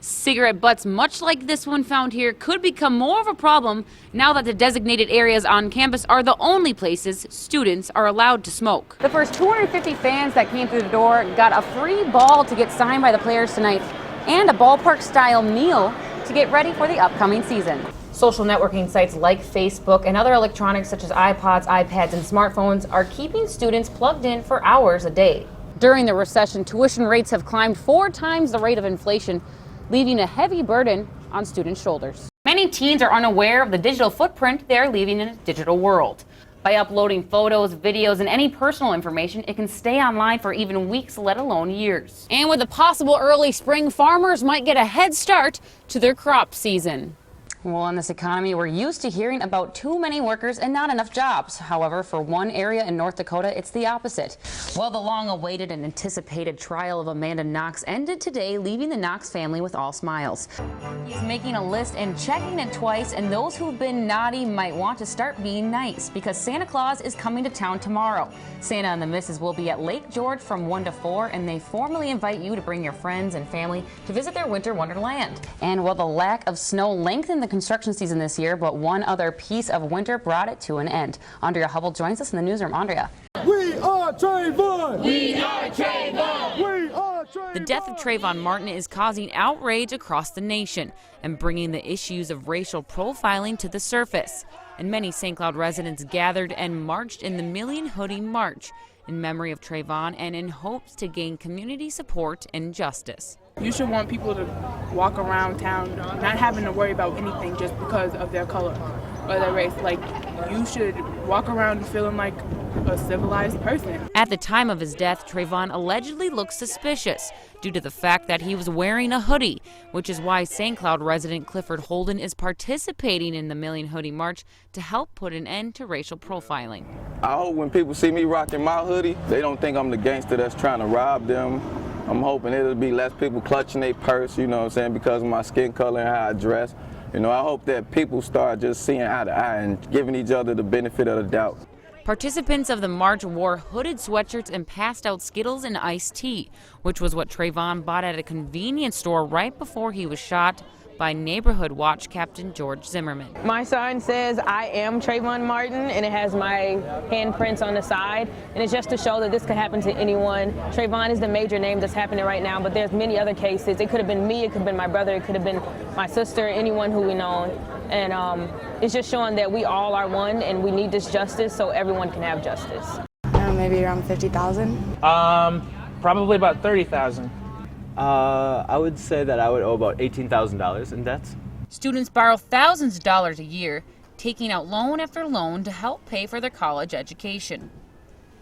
Cigarette butts, much like this one found here, could become more of a problem now that the designated areas on campus are the only places students are allowed to smoke. The first 250 fans that came through the door got a free ball to get signed by the players tonight and a ballpark-style meal to get ready for the upcoming season. Social networking sites like Facebook and other electronics such as iPods, iPads, and smartphones are keeping students plugged in for hours a day. During the recession, tuition rates have climbed 4 times the rate of inflation, leaving a heavy burden on students' shoulders. Many teens are unaware of the digital footprint they are leaving in a digital world. By uploading photos, videos, and any personal information, it can stay online for even weeks, let alone years. And with a possible early spring, farmers might get a head start to their crop season. Well, in this economy, we're used to hearing about too many workers and not enough jobs. However, for one area in North Dakota, it's the opposite. Well, the long-awaited and anticipated trial of Amanda Knox ended today, leaving the Knox family with all smiles. He's making a list and checking it twice, and those who've been naughty might want to start being nice because Santa Claus is coming to town tomorrow. Santa and the Misses will be at Lake George from 1 to 4, and they formally invite you to bring your friends and family to visit their winter wonderland. And while the lack of snow lengthened the construction season this year, but one other piece of winter brought it to an end. Andrea Hubble joins us in the newsroom. Andrea. We are Trayvon! We are Trayvon! We are Trayvon! The death of Trayvon Martin is causing outrage across the nation and bringing the issues of racial profiling to the surface. And many St. Cloud residents gathered and marched in the Million Hoodie March in memory of Trayvon and in hopes to gain community support and justice. You should want people to walk around town not having to worry about anything just because of their color or their race. Like, you should walk around feeling like a civilized person. At the time of his death, Trayvon allegedly looked suspicious due to the fact that he was wearing a hoodie, which is why St. Cloud resident Clifford Holden is participating in the Million Hoodie March to help put an end to racial profiling. I hope when people see me rocking my hoodie, they don't think I'm the gangster that's trying to rob them. I'm hoping it'll be less people clutching their purse, you know what I'm saying, because of my skin color and how I dress. You know, I hope that people start just seeing eye to eye and giving each other the benefit of the doubt. Participants of the march wore hooded sweatshirts and passed out Skittles and iced tea, which was what Trayvon bought at a convenience store right before he was shot by Neighborhood Watch Captain George Zimmerman. My sign says, "I am Trayvon Martin," and it has my handprints on the side. And it's just to show that this could happen to anyone. Trayvon is the major name that's happening right now, but there's many other cases. It could have been me, it could have been my brother, it could have been my sister, anyone who we know. And it's just showing that we all are one and we need this justice so everyone can have justice. Maybe around 50,000. Probably about 30,000. I would say that I would owe about $18,000 in debts. Students borrow thousands of dollars a year, taking out loan after loan to help pay for their college education.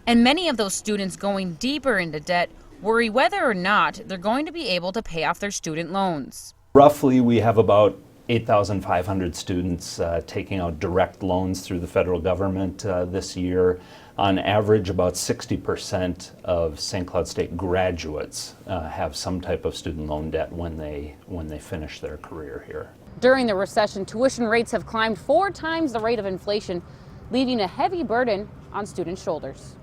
And many of those students going deeper into debt worry whether or not they're going to be able to pay off their student loans. Roughly, we have about 8,500 students taking out direct loans through the federal government this year. On average, about 60% of St. Cloud State graduates have some type of student loan debt when they finish their career here. During the recession, tuition rates have climbed 4 times the rate of inflation, leaving a heavy burden on students' shoulders.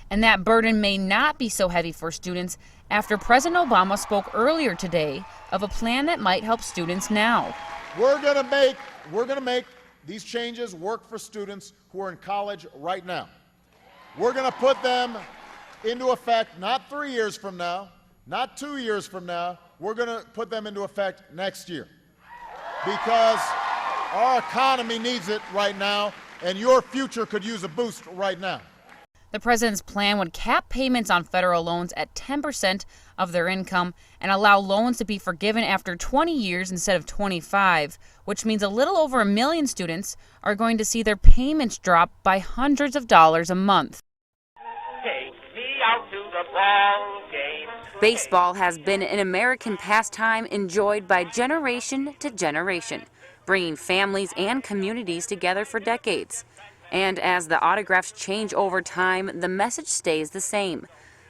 And that burden may not be so heavy for students after President Obama spoke earlier today of a plan that might help students now. We're gonna make these changes work for students who are in college right now. We're gonna put them into effect not 3 years from now, not 2 years from now. We're gonna put them into effect next year because our economy needs it right now and your future could use a boost right now. The president's plan would cap payments on federal loans at 10% of their income and allow loans to be forgiven after 20 years instead of 25, which means a little over 1 million students are going to see their payments drop by hundreds of dollars a month. Take me out to the ball game. Baseball has been an American pastime enjoyed by generation to generation, bringing families and communities together for decades. And as the autographs change over time, the message stays the same.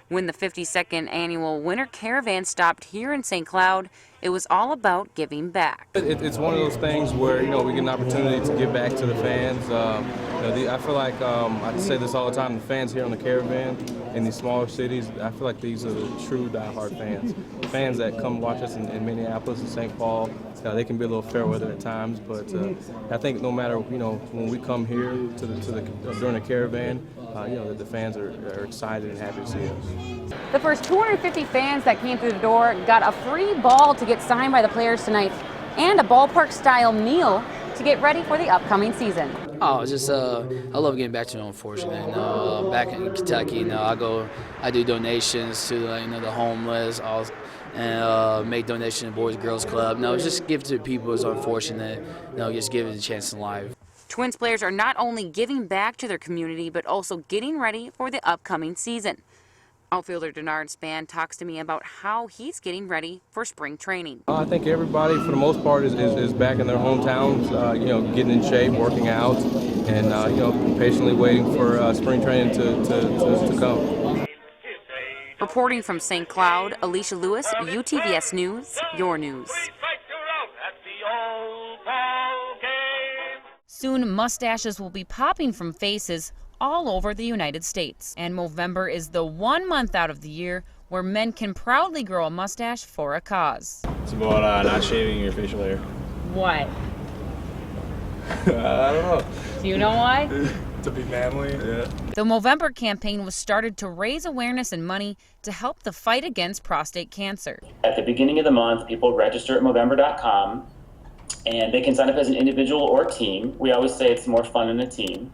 When the 52nd annual Winter Caravan stopped here in St. Cloud, it was all about giving back. It's one of those things where, we get an opportunity to give back to the fans. I feel like, I say this all the time, the fans here on the Caravan in these smaller cities, I feel like these are the true diehard fans. Fans that come watch us in Minneapolis and St. Paul, they can be a little fair weather at times, but I think no matter, when we come here during the Caravan, that the fans are excited and happy to see us. The first 250 fans that came through the door got a free ball to get signed by the players tonight and a ballpark-style meal to get ready for the upcoming season. Oh, just I love getting back to the unfortunate. Back in Kentucky, I do donations to the homeless, and make donations to Boys and Girls Club. Just give to people who's unfortunate. Just give it a chance in life. Twins players are not only giving back to their community, but also getting ready for the upcoming season. Outfielder Denard Spann talks to me about how he's getting ready for spring training. I think everybody, for the most part, is back in their hometowns, getting in shape, working out, and patiently waiting for spring training to come. Reporting from St. Cloud, Alicia Lewis, UTVS News, your news. Soon, mustaches will be popping from faces all over the United States. And Movember is the one month out of the year where men can proudly grow a mustache for a cause. It's about not shaving your facial hair. What? I don't know. Do you know why? To be manly, yeah. The Movember campaign was started to raise awareness and money to help the fight against prostate cancer. At the beginning of the month, people register at Movember.com, and they can sign up as an individual or team. We always say it's more fun in a team.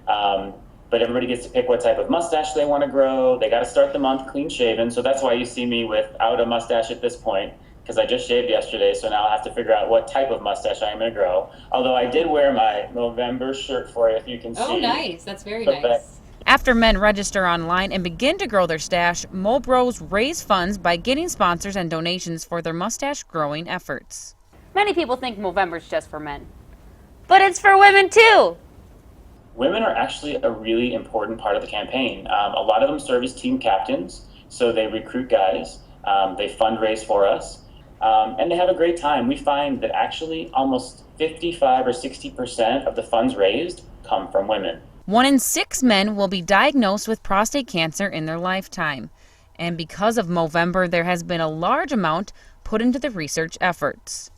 But everybody gets to pick what type of mustache they want to grow. They got to start the month clean shaven, so that's why you see me without a mustache at this point, because I just shaved yesterday, so now I have to figure out what type of mustache I am going to grow. Although I did wear my Movember shirt for you, if you can see. Oh, nice. That's very nice. After men register online and begin to grow their stash, Mo Bros raise funds by getting sponsors and donations for their mustache growing efforts. Many people think Movember's just for men, but it's for women too. Women are actually a really important part of the campaign. A lot of them serve as team captains, so they recruit guys, they fundraise for us, and they have a great time. We find that actually almost 55 or 60% of the funds raised come from women. 1 in 6 men will be diagnosed with prostate cancer in their lifetime. And because of Movember, there has been a large amount put into the research efforts.